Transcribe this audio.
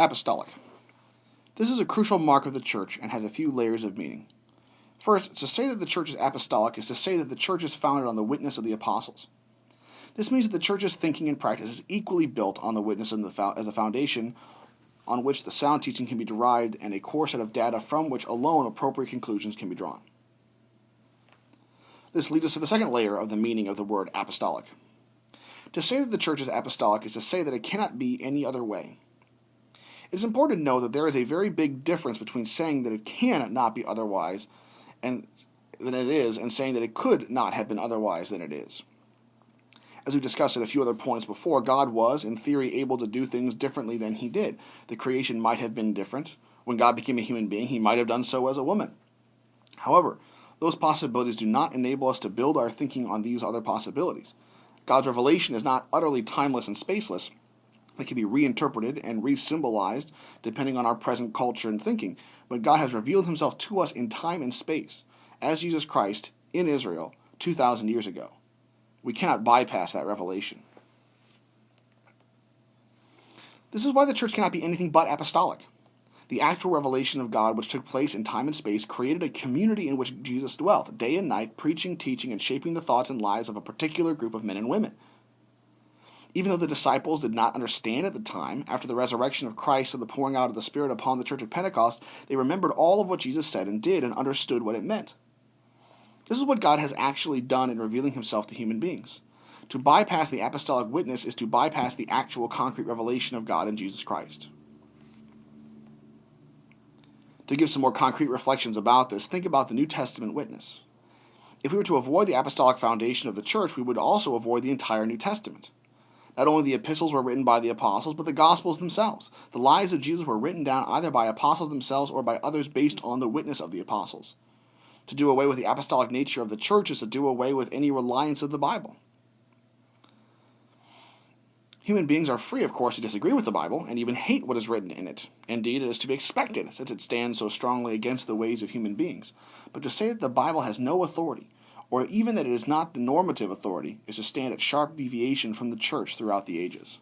Apostolic. This is a crucial mark of the church and has a few layers of meaning. First, to say that the church is apostolic is to say that the church is founded on the witness of the apostles. This means that the church's thinking and practice is equally built on the witness as a foundation on which the sound teaching can be derived and a core set of data from which alone appropriate conclusions can be drawn. This leads us to the second layer of the meaning of the word apostolic. To say that the church is apostolic is to say that it cannot be any other way. It is important to know that there is a very big difference between saying that it cannot be otherwise than it is and saying that it could not have been otherwise than it is. As we discussed at a few other points before, God was, in theory, able to do things differently than he did. The creation might have been different. When God became a human being, he might have done so as a woman. However, those possibilities do not enable us to build our thinking on these other possibilities. God's revelation is not utterly timeless and spaceless. It can be reinterpreted and re-symbolized depending on our present culture and thinking, but God has revealed himself to us in time and space, as Jesus Christ in Israel 2,000 years ago. We cannot bypass that revelation. This is why the church cannot be anything but apostolic. The actual revelation of God which took place in time and space created a community in which Jesus dwelt, day and night, preaching, teaching, and shaping the thoughts and lives of a particular group of men and women. Even though the disciples did not understand at the time, after the resurrection of Christ and the pouring out of the Spirit upon the church at Pentecost, they remembered all of what Jesus said and did and understood what it meant. This is what God has actually done in revealing himself to human beings. To bypass the apostolic witness is to bypass the actual concrete revelation of God in Jesus Christ. To give some more concrete reflections about this, think about the New Testament witness. If we were to avoid the apostolic foundation of the church, we would also avoid the entire New Testament. Not only the epistles were written by the apostles, but the gospels themselves. The lives of Jesus were written down either by apostles themselves or by others based on the witness of the apostles. To do away with the apostolic nature of the church is to do away with any reliance of the Bible. Human beings are free, of course, to disagree with the Bible and even hate what is written in it. Indeed, it is to be expected, since it stands so strongly against the ways of human beings. But to say that the Bible has no authority, or even that it is not the normative authority, is to stand at sharp deviation from the church throughout the ages.